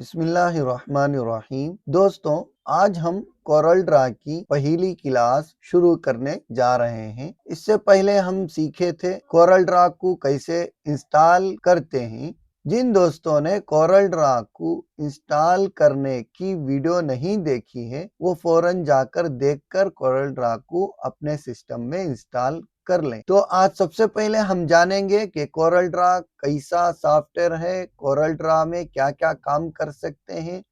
बिस्मिल्लाहिर्रहमानिर्रहीम। दोस्तों, आज हम कोरल ड्रा की पहली क्लास शुरू करने जा रहे हैं। इससे पहले हम सीखे थे कोरल ड्रा को कैसे इंस्टॉल करते हैं। जिन दोस्तों ने कोरल ड्रा को इंस्टॉल करने की वीडियो नहीं देखी है, वो फौरन जाकर देखकर कोरल ड्रा को अपने सिस्टम में इंस्टॉल कर लें। तो आज सबसे पहले हम जानेंगे कि कोरल ड्रा कैसा सॉफ्टवेयर है, कोरल ड्रा में क्या-क्या काम कर सकते हैं,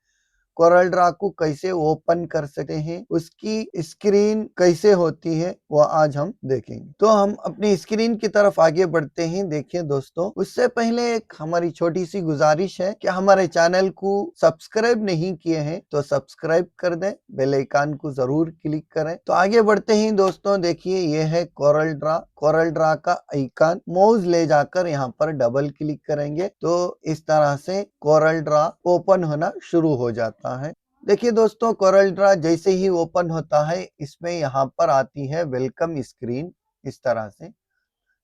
कोरल ड्रा को कैसे ओपन कर सकते हैं, उसकी स्क्रीन कैसे होती है, वो आज हम देखेंगे। तो हम अपनी स्क्रीन की तरफ आगे बढ़ते हैं। देखिए दोस्तों, उससे पहले एक हमारी छोटी सी गुजारिश है कि हमारे चैनल को सब्सक्राइब नहीं किए हैं तो सब्सक्राइब कर दें, बेल आइकन को जरूर क्लिक करें। तो आगे बढ़ते हैं दोस्तों। देखिए, ये है कोरल ड्रा। कोरल ड्रा का आइकन माउस ले जाकर यहाँ पर डबल क्लिक करेंगे तो इस तरह से कोरल ड्रा ओपन होना शुरू हो जाता है। देखिए दोस्तों, कोरल ड्रा जैसे ही ओपन होता है, इसमें यहाँ पर आती है वेलकम स्क्रीन। इस तरह से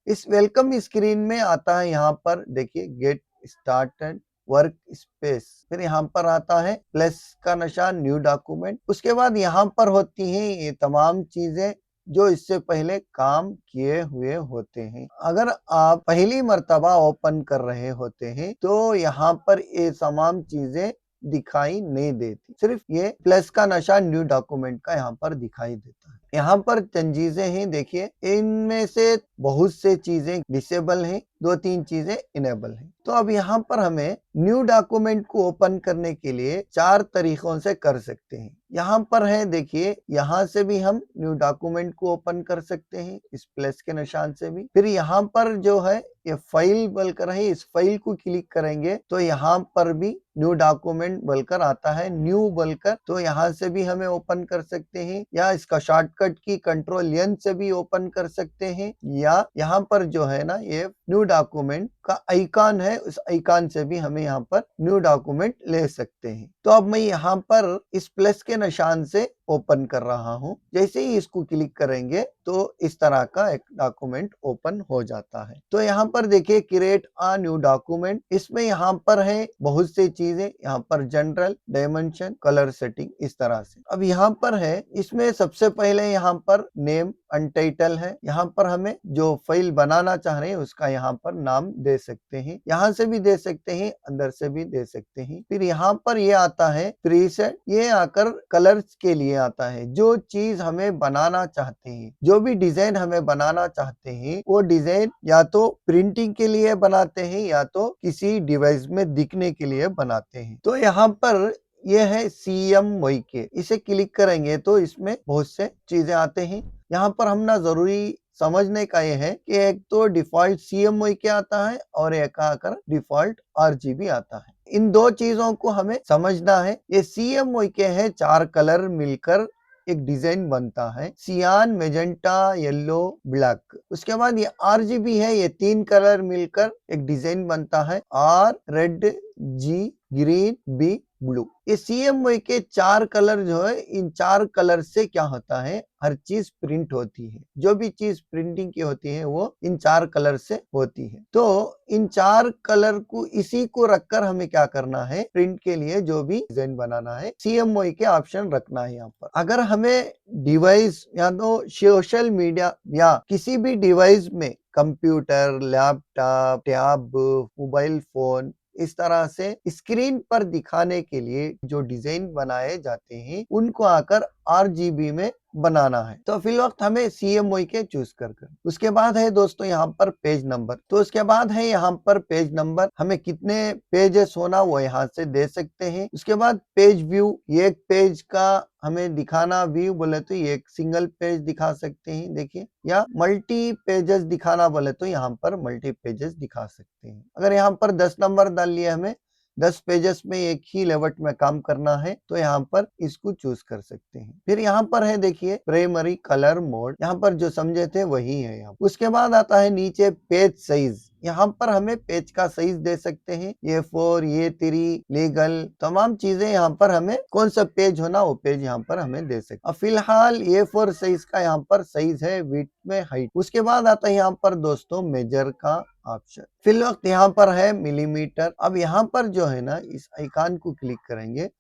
इस वेलकम स्क्रीन में आता है, यहाँ पर देखिए गेट स्टार्टेड वर्क स्पेस, फिर यहाँ पर आता है प्लस का निशान, न्यू डॉक्यूमेंट। उसके बाद यहाँ पर होती हैं ये तमाम चीजें जो इससे पहले काम किए हुए होते हैं। अगर आप पहली मर्तबा ओपन कर रहे होते हैं तो यहाँ पर ये तमाम चीजें दिखाई नहीं देती, सिर्फ ये प्लस का निशान न्यू डॉक्यूमेंट का यहाँ पर दिखाई देता है। यहाँ पर चंद चीजें हैं, देखिए इनमें से बहुत से चीजें डिसेबल हैं, 2-3 चीजें इनेबल हैं। तो अब यहाँ पर हमें न्यू डॉक्यूमेंट को ओपन करने के लिए 4 तरीकों से कर सकते हैं। यहाँ पर है, देखिए यहाँ से भी हम न्यू डॉक्यूमेंट को ओपन कर सकते हैं, इस प्लस के निशान से भी। फिर यहाँ पर जो है ये फाइल बोलकर है, इस फाइल को क्लिक करेंगे तो यहाँ पर भी न्यू डॉक्यूमेंट बोलकर आता है, न्यू बोलकर, तो यहाँ से भी हमें ओपन कर सकते हैं, या इसका शॉर्टकट की कंट्रोल एन से भी ओपन कर सकते हैं, या यहाँ पर जो है ना ये न्यू डॉक्यूमेंट का आइकन है, उस आइकन से भी हमें यहाँ पर न्यू डॉक्यूमेंट ले सकते हैं। तो अब मैं यहाँ पर इस प्लस के निशान से ओपन कर रहा हूँ। जैसे ही इसको क्लिक करेंगे तो इस तरह का एक डॉक्यूमेंट ओपन हो जाता है। तो यहाँ पर देखिए क्रिएट अ न्यू डॉक्यूमेंट, इसमें यहाँ पर है बहुत सी चीजें, यहाँ पर जनरल, डायमेंशन, कलर सेटिंग, इस तरह से। अब यहाँ पर है, इसमें सबसे पहले यहाँ पर नेम अनटाइटल है, यहाँ पर हमें जो फाइल बनाना चाह रहे हैं उसका यहाँ पर नाम दे सकते हैं, यहाँ से भी दे सकते हैं, अंदर से भी दे सकते हैं। फिर यहाँ पर ये आता है प्रीसेट, ये आकर कलर्स के लिए आता है। जो चीज हमें बनाना चाहते हैं, जो भी डिजाइन हमें बनाना चाहते हैं, वो डिजाइन या तो प्रिंटिंग के लिए बनाते हैं या तो किसी डिवाइस में दिखने के लिए बनाते हैं। तो यहाँ पर ये है CMYK, इसे क्लिक करेंगे तो इसमें बहुत से चीजें आते हैं। यहाँ पर हम ना जरूरी समझने का ये है कि एक तो डिफॉल्ट CMYK आता है और एक आकर डिफॉल्ट RGB आता है। इन दो चीजों को हमें समझना है। ये CMYK है, 4 कलर मिलकर एक डिजाइन बनता है, सियान, मेजेंटा, येलो, ब्लैक। उसके बाद ये RGB है, ये 3 कलर मिलकर एक डिजाइन बनता है, R, red, G, green, B, blue. ये CMYK के 4 कलर जो है, इन 4 कलर से क्या होता है, हर चीज प्रिंट होती है। जो भी चीज प्रिंटिंग की होती है वो इन 4 कलर से होती है। तो इन 4 कलर को इसी को रखकर हमें क्या करना है, प्रिंट के लिए जो भी डिजाइन बनाना है, CMYK ऑप्शन रखना है यहाँ पर। अगर हमें डिवाइस या तो सोशल मीडिया या किसी भी डिवाइस में computer, laptop, tab, mobile phone, इस तरह से स्क्रीन पर दिखाने के लिए जो डिजाइन बनाए जाते हैं उनको आकर RGB में बनाना है, तो फिलहाल हमें CMYK चूज कर। उसके बाद है दोस्तों यहाँ पर पेज नंबर। तो उसके बाद है यहाँ पर पेज नंबर, हमें कितने पेजेस होना वो यहाँ से दे सकते हैं। उसके बाद पेज व्यू, एक पेज का हमें दिखाना व्यू बोले तो ये एक सिंगल पेज दिखा सकते हैं, देखिए, या मल्टी पेजेस दिखाना बोले तो यहाँ पर मल्टी पेजेस दिखा सकते हैं। अगर यहाँ पर 10 नंबर डाल लिए, हमें 10 पेजेस में एक ही लेवट में काम करना है तो यहाँ पर इसको चूज कर सकते हैं। फिर यहाँ पर है देखिए प्राइमरी कलर मोड, यहाँ पर जो समझे थे वही है यहाँ। उसके बाद आता है नीचे पेज साइज, यहाँ पर हमें पेज का साइज दे सकते हैं, A4, A3, लीगल, तमाम चीजें यहाँ पर हमें कौन सा पेज होना वो पेज यहाँ पर हमें दे सकते। अब फिलहाल A4 साइज का यहाँ पर साइज है, विड्थ में हाइट। उसके बाद आता है यहाँ पर दोस्तों मेजर का ऑप्शन। फिल वक्त यहाँ पर है मिलीमीटर। अब यहाँ पर जो है ना इस आइकन को क्लिक करेंगे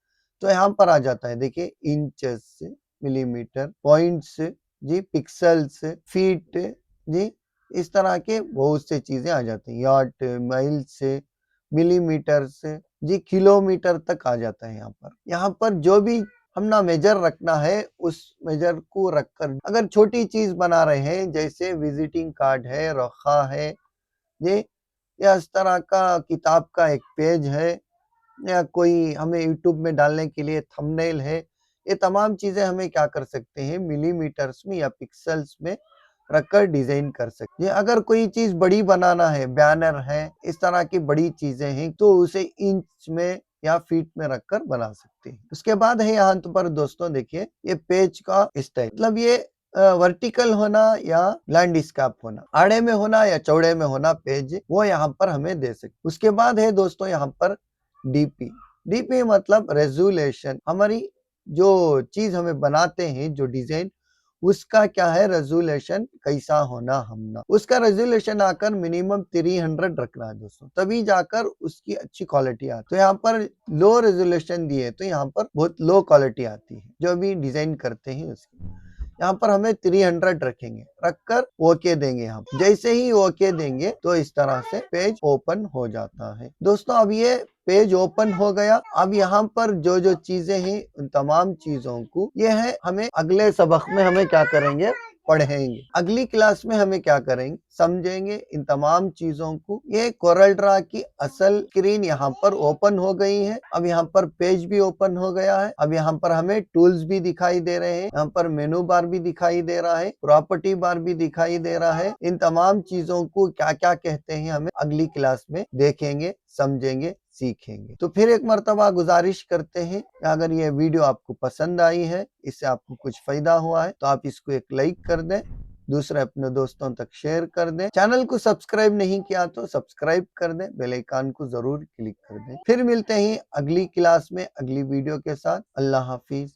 तो यहाँ पर आ जाता है, देखिए इंचेस, मिलीमीटर, पॉइंट्स जी, पिक्सल्स, फीट जी, इस तरह के बहुत से चीजें आ जाती हैं। यार्ड, माइल्स, मिलीमीटर जी, किलोमीटर तक आ जाता है। यहाँ पर जो भी हम ना मेजर रखना है उस मेजर को रखकर अगर छोटी चीज बना रहे हैं जैसे विजिटिंग कार्ड है, रखा है ये, या इस तरह का किताब का एक पेज है, या कोई हमें यूट्यूब में डालने के लिए थंबनेल है, ये तमाम चीजें हमें क्या कर सकते हैं मिलीमीटर्स में या पिक्सल्स में रखकर डिजाइन कर सकते हैं। अगर कोई चीज बड़ी बनाना है, बैनर है, इस तरह की बड़ी चीजें हैं तो उसे इंच में या फीट में रखकर बना सकते हैं। उसके बाद है यहाँ पर दोस्तों देखिए ये पेज का स्टाइल, मतलब ये वर्टिकल होना या लैंडस्केप होना, आड़े में होना या चौड़े में होना पेज, वो यहाँ पर हमें दे सकते। उसके बाद है दोस्तों यहाँ पर डीपी। डीपी मतलब रेजोल्यूशन, हमारी जो चीज हमें बनाते हैं जो डिजाइन, उसका क्या है रेजोल्यूशन कैसा होना, हमना उसका रेजोल्यूशन आकर मिनिमम 300 रखना है दोस्तों, तभी जाकर उसकी अच्छी क्वालिटी आती है। तो यहाँ पर लो रेजोल्यूशन दिए तो यहाँ पर बहुत लो क्वालिटी आती है जो भी डिजाइन करते हैं उसकी। यहाँ पर हमें 300 रखेंगे, रखकर ओके देंगे। यहाँ जैसे ही ओके देंगे तो इस तरह से पेज ओपन हो जाता है। दोस्तों अब ये पेज ओपन हो गया। अब यहाँ पर जो जो चीजें हैं उन तमाम चीजों को ये है हमें अगले सबक में हमें क्या करेंगे, पढ़ेंगे। अगली क्लास में हमें क्या करेंगे, समझेंगे इन तमाम चीजों को। ये कोरल ड्रा की असल स्क्रीन यहाँ पर ओपन हो गई है। अब यहाँ पर पेज भी ओपन हो गया है। अब यहाँ पर हमें टूल्स भी दिखाई दे रहे हैं, यहाँ पर मेनू बार भी दिखाई दे रहा है, प्रॉपर्टी बार भी दिखाई दे रहा है। इन तमाम चीजों को क्या क्या कहते हैं हमें अगली क्लास में देखेंगे, समझेंगे, सीखेंगे। तो फिर एक मर्तबा गुजारिश करते हैं कि अगर ये वीडियो आपको पसंद आई है, इससे आपको कुछ फायदा हुआ है तो आप इसको एक लाइक कर दें, दूसरे अपने दोस्तों तक शेयर कर दें। चैनल को सब्सक्राइब नहीं किया तो सब्सक्राइब कर दें, बेल आइकन को जरूर क्लिक कर दें। फिर मिलते हैं अगली क्लास में अगली वीडियो के साथ। अल्लाह हाफिज।